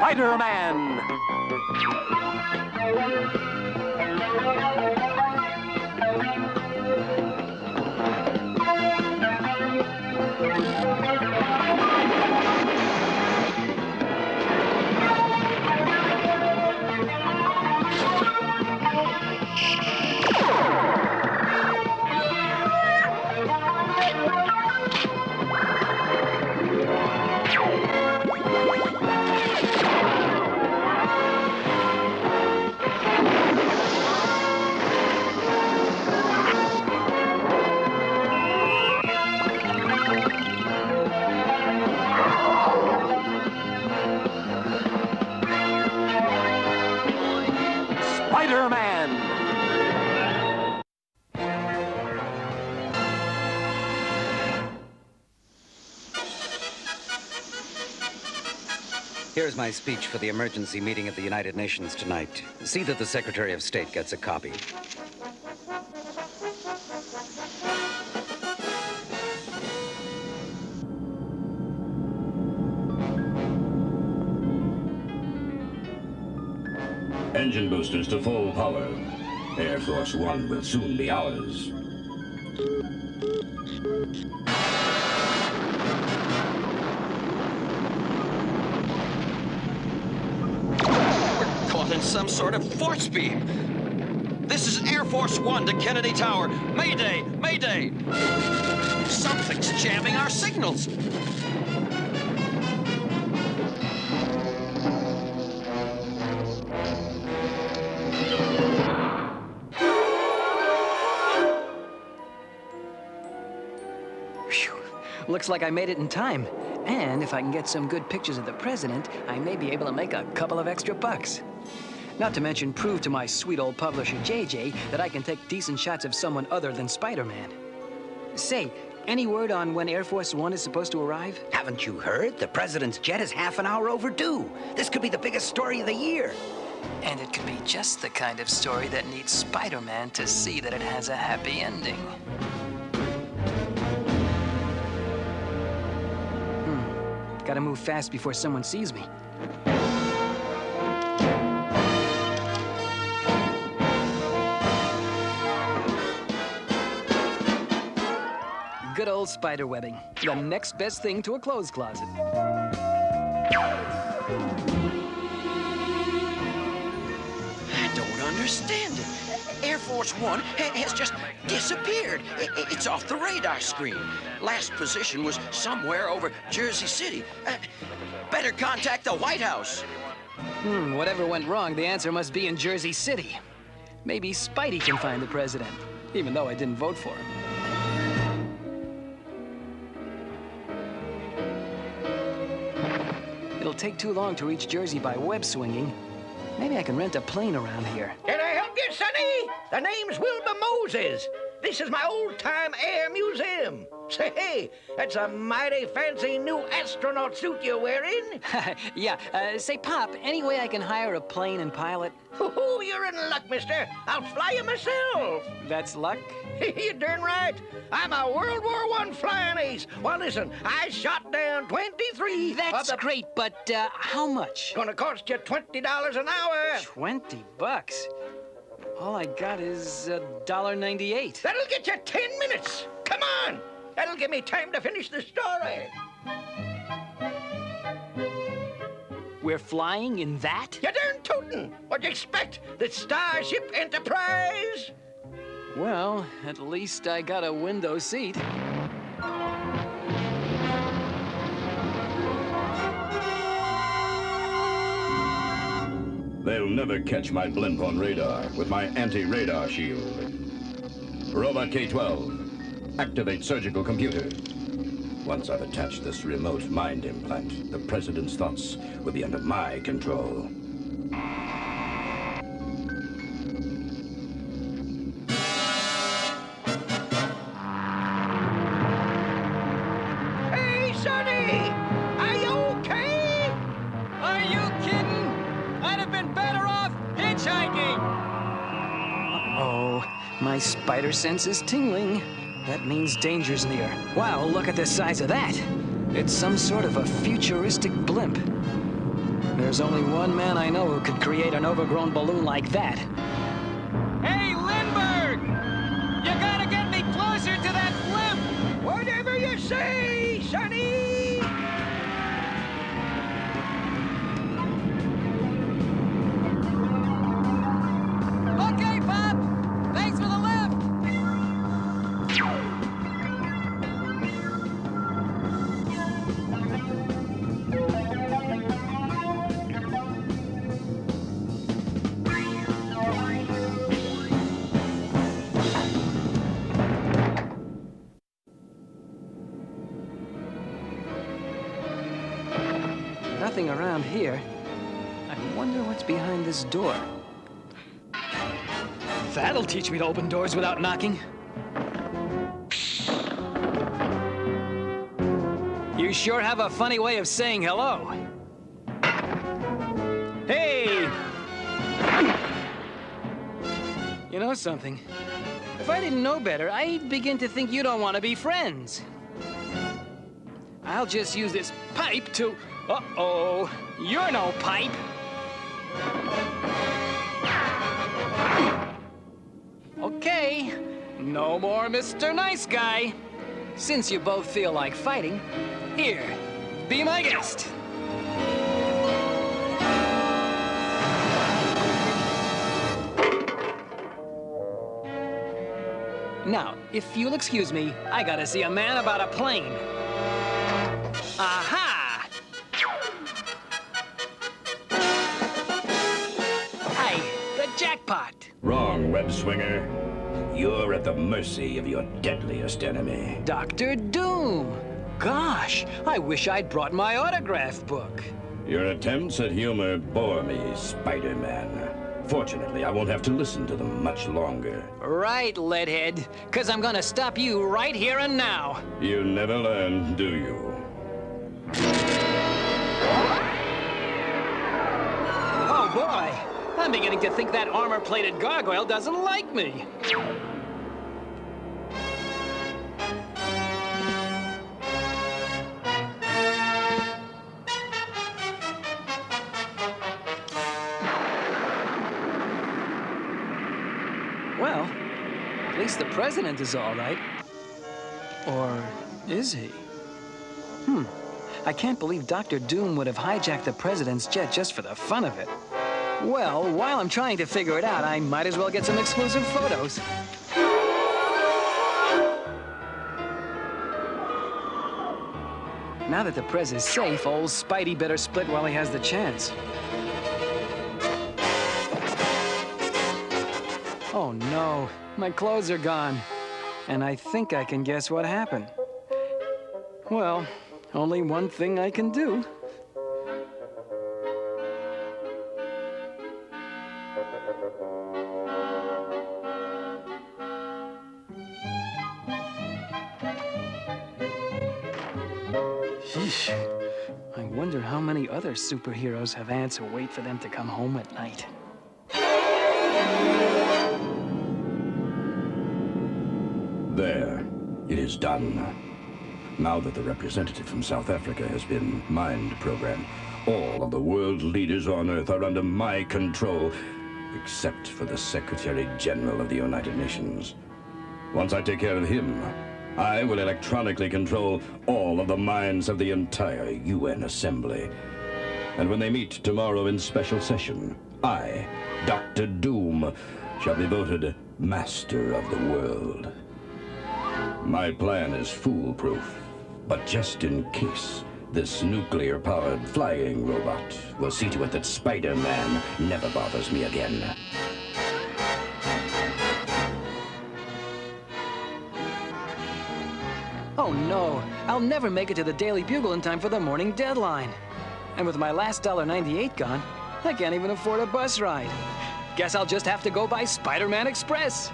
Spider-Man! Spider-Man! Here's my speech for the emergency meeting of the United Nations tonight. See that the Secretary of State gets a copy. Engine boosters to full power. Air Force One will soon be ours. We're caught in some sort of force beam. This is Air Force One to Kennedy Tower. Mayday! Mayday! Something's jamming our signals. Looks like I made it in time. And if I can get some good pictures of the president, I may be able to make a couple of extra bucks. Not to mention prove to my sweet old publisher, JJ, that I can take decent shots of someone other than Spider-Man. Say, any word on when Air Force One is supposed to arrive? Haven't you heard? The president's jet is half an hour overdue. This could be the biggest story of the year. And it could be just the kind of story that needs Spider-Man to see that it has a happy ending. Gotta move fast before someone sees me. Good old spider webbing. The next best thing to a clothes closet. I don't understand it. Air Force One has just disappeared. It's off the radar screen. Last position was somewhere over Jersey City. Better contact the White House. Whatever went wrong, the answer must be in Jersey City. Maybe Spidey can find the president, even though I didn't vote for him. It'll take too long to reach Jersey by web swinging. Maybe I can rent a plane around here. Can I help you, Sonny? The name's Wilbur Moses. This is my old-time air museum. Say, hey, that's a mighty fancy new astronaut suit you're wearing. Yeah, say, Pop, any way I can hire a plane and pilot? Oh, you're in luck, mister. I'll fly you myself. That's luck? You're darn right. I'm a World War I flying ace. Well, listen, I shot down 23 That's great, but how much? Gonna cost you $20 an hour. 20 bucks? All I got is $1.98. That'll get you 10 minutes. Come on. That'll give me time to finish the story. We're flying in that? You darn tootin'. What'd you expect? The Starship Enterprise? Well, at least I got a window seat. They'll never catch my blimp on radar with my anti-radar shield. Robot K-12, activate surgical computer. Once I've attached this remote mind implant, the president's thoughts will be under my control. Hey, Sonny! Are you okay? Are you kidding? I'd have been better off hitchhiking! Uh-oh, my spider sense is tingling. That means danger's near. Wow, look at the size of that. It's some sort of a futuristic blimp. There's only one man I know who could create an overgrown balloon like that. Hey, Lindbergh! You gotta get me closer to that blimp! Whatever you say, Sonny! Okay, Pop! Thanks for the lift! Nothing around here. I wonder what's behind this door. That'll teach me to open doors without knocking. You sure have a funny way of saying hello. Hey! You know something? If I didn't know better, I'd begin to think you don't want to be friends. I'll just use this pipe to... Uh-oh, you're no pipe. Okay, no more Mr. Nice Guy. Since you both feel like fighting, here, be my guest. Now, if you'll excuse me, I gotta see a man about a plane. Aha! Jackpot! Wrong, web swinger. You're at the mercy of your deadliest enemy. Dr. Doom! Gosh, I wish I'd brought my autograph book. Your attempts at humor bore me, Spider-Man. Fortunately, I won't have to listen to them much longer. Right, Leadhead, 'cause I'm gonna stop you right here and now. You never learn, do you? Oh, boy! I'm beginning to think that armor-plated gargoyle doesn't like me. Well, at least the president is all right. Or is he? I can't believe Dr. Doom would have hijacked the president's jet just for the fun of it. Well, while I'm trying to figure it out, I might as well get some exclusive photos. Now that the Prez is safe, old Spidey better split while he has the chance. Oh no, my clothes are gone. And I think I can guess what happened. Well, only one thing I can do. Sheesh. I wonder how many other superheroes have aunts who wait for them to come home at night. There. It is done. Now that the representative from South Africa has been mind-programmed, all of the world leaders on Earth are under my control, except for the Secretary-General of the United Nations. Once I take care of him, I will electronically control all of the minds of the entire UN Assembly. And when they meet tomorrow in special session, I, Dr. Doom, shall be voted Master of the World. My plan is foolproof, but just in case, this nuclear-powered flying robot will see to it that Spider-Man never bothers me again. Oh no, I'll never make it to the Daily Bugle in time for the morning deadline. And with my last $1.98 gone, I can't even afford a bus ride. Guess I'll just have to go by Spider-Man Express.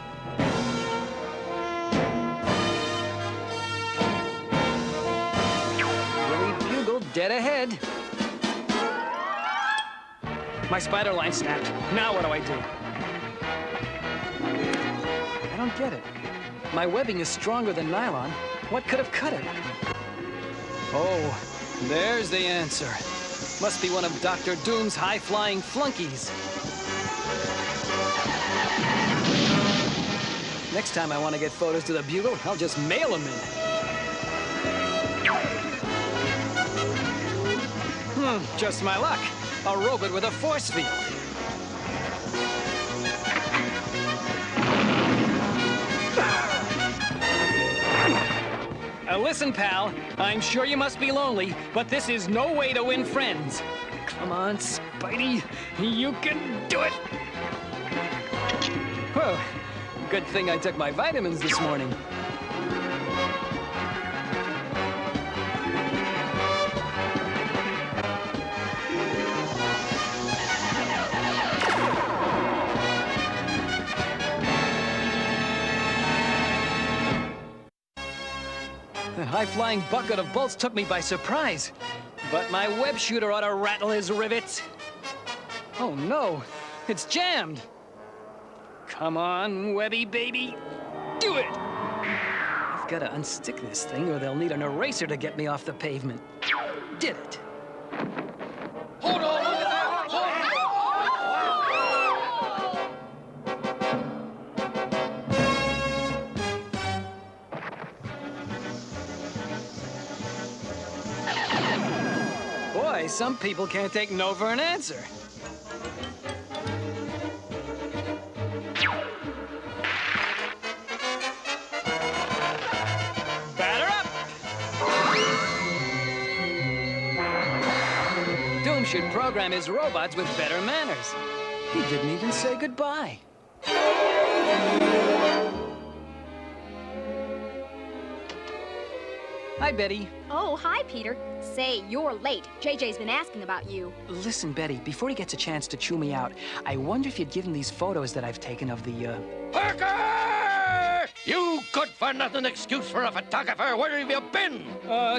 Daily Bugle dead ahead. My spider line snapped. Now what do I do? I don't get it. My webbing is stronger than nylon. What could have cut it? Oh, there's the answer. Must be one of Dr. Doom's high-flying flunkies. Next time I want to get photos to the Bugle, I'll just mail them in. Just my luck. A robot with a force field. Listen, pal, I'm sure you must be lonely, but this is no way to win friends. Come on, Spidey, you can do it! Whoa, good thing I took my vitamins this morning. The high-flying bucket of bolts took me by surprise, but my web shooter ought to rattle his rivets. Oh no, it's jammed. Come on, Webby baby, do it! I've got to unstick this thing or they'll need an eraser to get me off the pavement. Did it. Hold on, look at that! Boy, some people can't take no for an answer. Batter up! Doom should program his robots with better manners. He didn't even say goodbye. Hi, Betty. Oh, hi, Peter. Say, you're late. JJ's been asking about you. Listen, Betty, before he gets a chance to chew me out, I wonder if you'd give him these photos that I've taken of the, Parker! You good-for-nothing excuse for a photographer. Where have you been?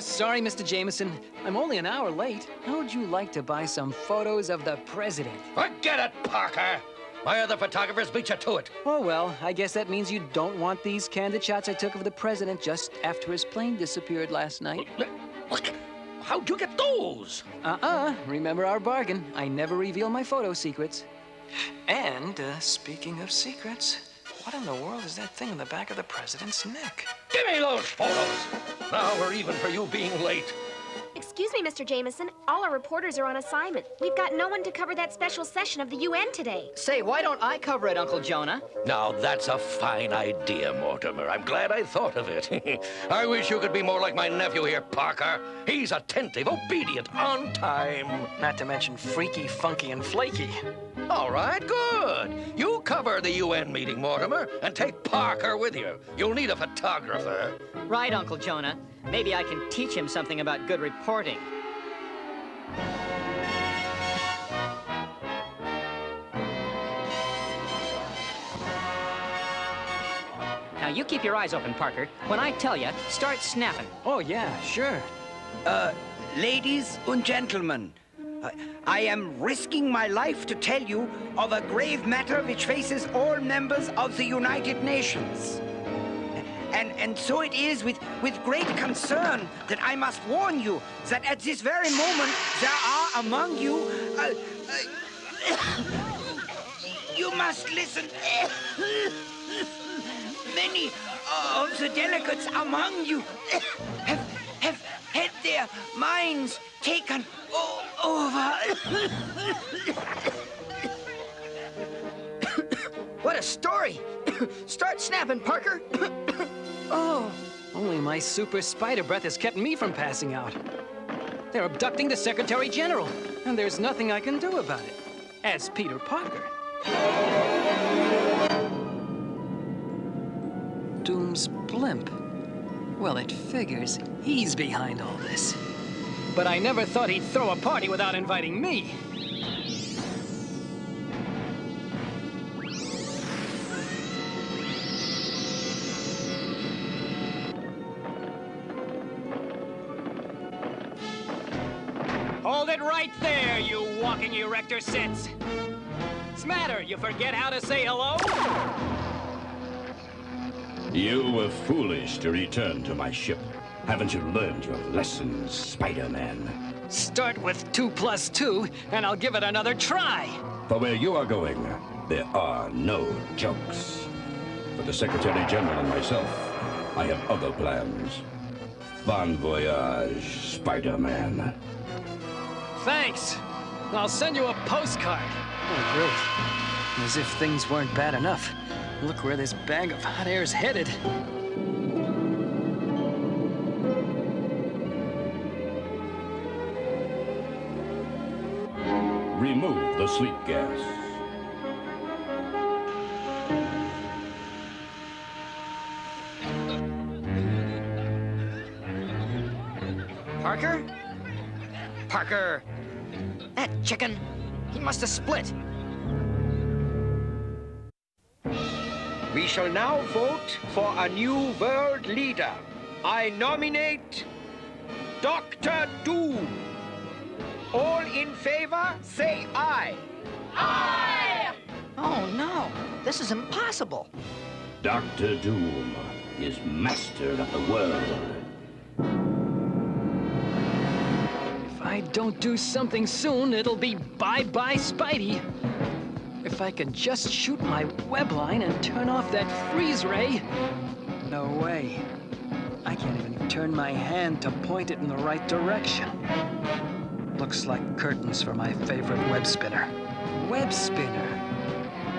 Sorry, Mr. Jameson. I'm only an hour late. How would you like to buy some photos of the president? Forget it, Parker. My other photographers beat you to it. Oh, well, I guess that means you don't want these candid shots I took of the president just after his plane disappeared last night. Look, how'd you get those? Remember our bargain. I never reveal my photo secrets. And, speaking of secrets, what in the world is that thing in the back of the president's neck? Give me those photos. Now we're even for you being late. Excuse me, Mr. Jameson. All our reporters are on assignment. We've got no one to cover that special session of the UN today. Say, why don't I cover it, Uncle Jonah? Now, that's a fine idea, Mortimer. I'm glad I thought of it. I wish you could be more like my nephew here, Parker. He's attentive, obedient, on time. Not to mention freaky, funky, and flaky. All right, good. You cover the UN meeting, Mortimer, and take Parker with you. You'll need a photographer. Right, Uncle Jonah. Maybe I can teach him something about good reporting. Now, you keep your eyes open, Parker. When I tell you, start snapping. Oh, yeah, sure. Ladies and gentlemen, I am risking my life to tell you of a grave matter which faces all members of the United Nations. And so it is with great concern that I must warn you that at this very moment there are among you... you must listen. Many of the delegates among you have had their minds taken over. What a story! Start snapping, Parker! Oh, only my super spider breath has kept me from passing out. They're abducting the Secretary General, and there's nothing I can do about it, as Peter Parker. Doom's blimp. Well, it figures he's behind all this. But I never thought he'd throw a party without inviting me. Hold it right there, you walking erector sits. Smatter, you forget how to say hello? You were foolish to return to my ship. Haven't you learned your lessons, Spider-Man? Start with 2 plus 2, and I'll give it another try. For where you are going, there are no jokes. For the Secretary General and myself, I have other plans. Bon voyage, Spider-Man. Thanks. I'll send you a postcard. Oh, great. As if things weren't bad enough. Look where this bag of hot air's headed. Remove the sleep gas. Parker? Parker! That chicken, he must have split. We shall now vote for a new world leader. I nominate Dr. Doom. All in favor, say aye. Oh, no. This is impossible. Dr. Doom is master of the world. If I don't do something soon, it'll be bye-bye Spidey. If I can just shoot my web line and turn off that freeze ray. No way. I can't even turn my hand to point it in the right direction. Looks like curtains for my favorite web spinner. Web spinner?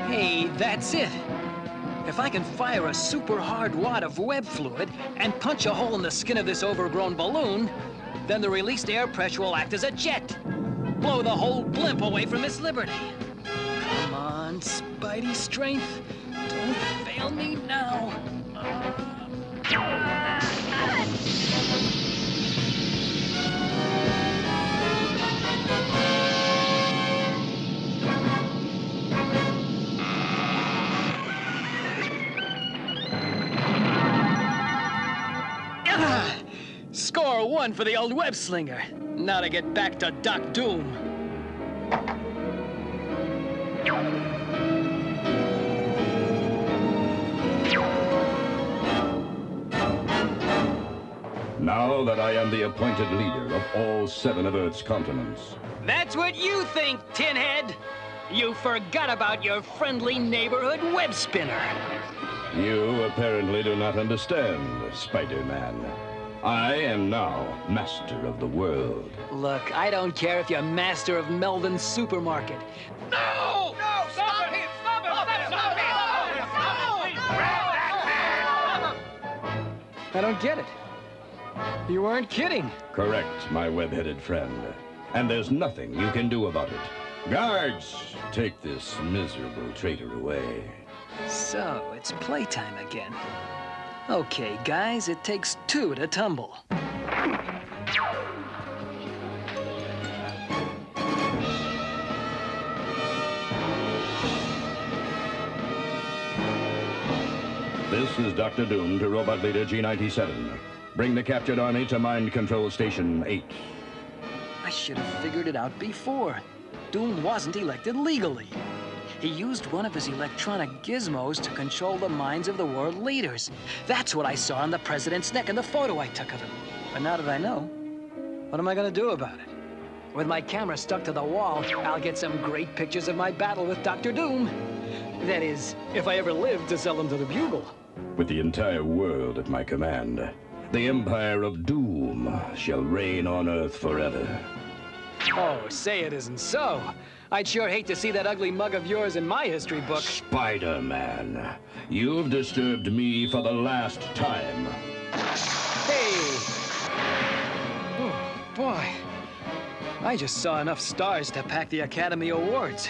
Hey, that's it. If I can fire a super hard wad of web fluid and punch a hole in the skin of this overgrown balloon, then the released air pressure will act as a jet. Blow the whole blimp away from Miss Liberty. Come on, Spidey strength. Don't fail me now. Score 1 for the old web slinger. Now to get back to Doc Doom. Now that I am the appointed leader of all 7 of Earth's continents, That's what you think, Tinhead. You forgot about your friendly neighborhood web spinner. you apparently do not understand, Spider-Man. I am now master of the world. Look, I don't care if you're master of Melvin's supermarket. No! No! Stop him! Stop him! Stop him! I don't get it. You weren't kidding. Correct, my web-headed friend. And there's nothing you can do about it. Guards, take this miserable traitor away. So, it's playtime again. Okay, guys, it takes 2 to tumble. This is Dr. Doom to Robot Leader G97. Bring the captured army to Mind Control Station 8. I should have figured it out before. Doom wasn't elected legally. He used one of his electronic gizmos to control the minds of the world leaders. That's what I saw on the president's neck in the photo I took of him. But now that I know, what am I gonna do about it? With my camera stuck to the wall, I'll get some great pictures of my battle with Dr. Doom. That is, if I ever live to sell them to the Bugle. With the entire world at my command, the Empire of Doom shall reign on Earth forever. Oh, say it isn't so. I'd sure hate to see that ugly mug of yours in my history book. Spider-Man, you've disturbed me for the last time. Hey! Oh, boy. I just saw enough stars to pack the Academy Awards.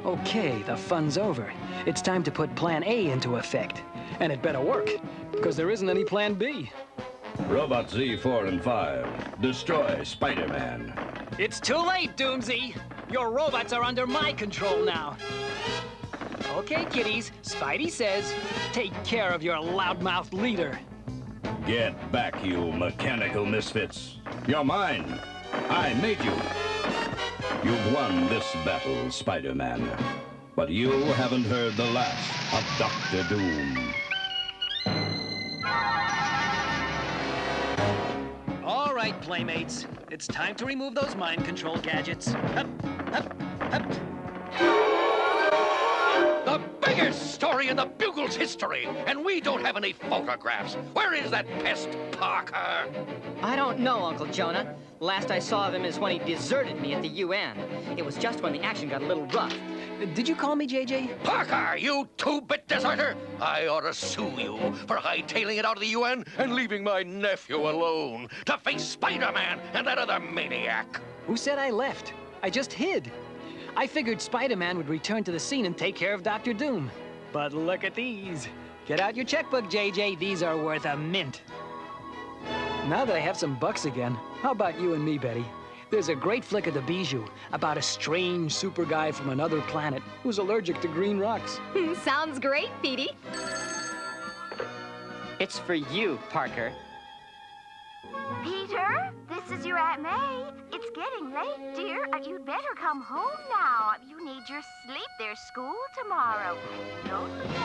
Okay, the fun's over. It's time to put Plan A into effect. And it better work, because there isn't any Plan B. Robot Z4 and 5, destroy Spider-Man. It's too late, Doomsy. Your robots are under my control now. Okay, kiddies, Spidey says, take care of your loudmouth leader. Get back, you mechanical misfits. You're mine. I made you. You've won this battle, Spider-Man. But you haven't heard the last of Dr. Doom. All right, right, playmates. It's time to remove those mind control gadgets. Hup, hup, hup. The biggest story in the Bugle's history, and we don't have any photographs. Where is that pest, Parker? I don't know, Uncle Jonah. Last I saw of him is when he deserted me at the UN. It was just when the action got a little rough. Did you call me, JJ? Parker, you two-bit deserter! I ought to sue you for hightailing it out of the UN and leaving my nephew alone to face Spider-Man and that other maniac. Who said I left? I just hid. I figured Spider-Man would return to the scene and take care of Dr. Doom. But look at these. Get out your checkbook, JJ. These are worth a mint. Now that I have some bucks again, how about you and me, Betty? There's a great flick of the Bijou about a strange super guy from another planet who's allergic to green rocks. Sounds great, Petey. It's for you, Parker. Peter, this is your Aunt May. It's getting late, dear. You'd better come home now. You need your sleep. There's school tomorrow. Don't forget.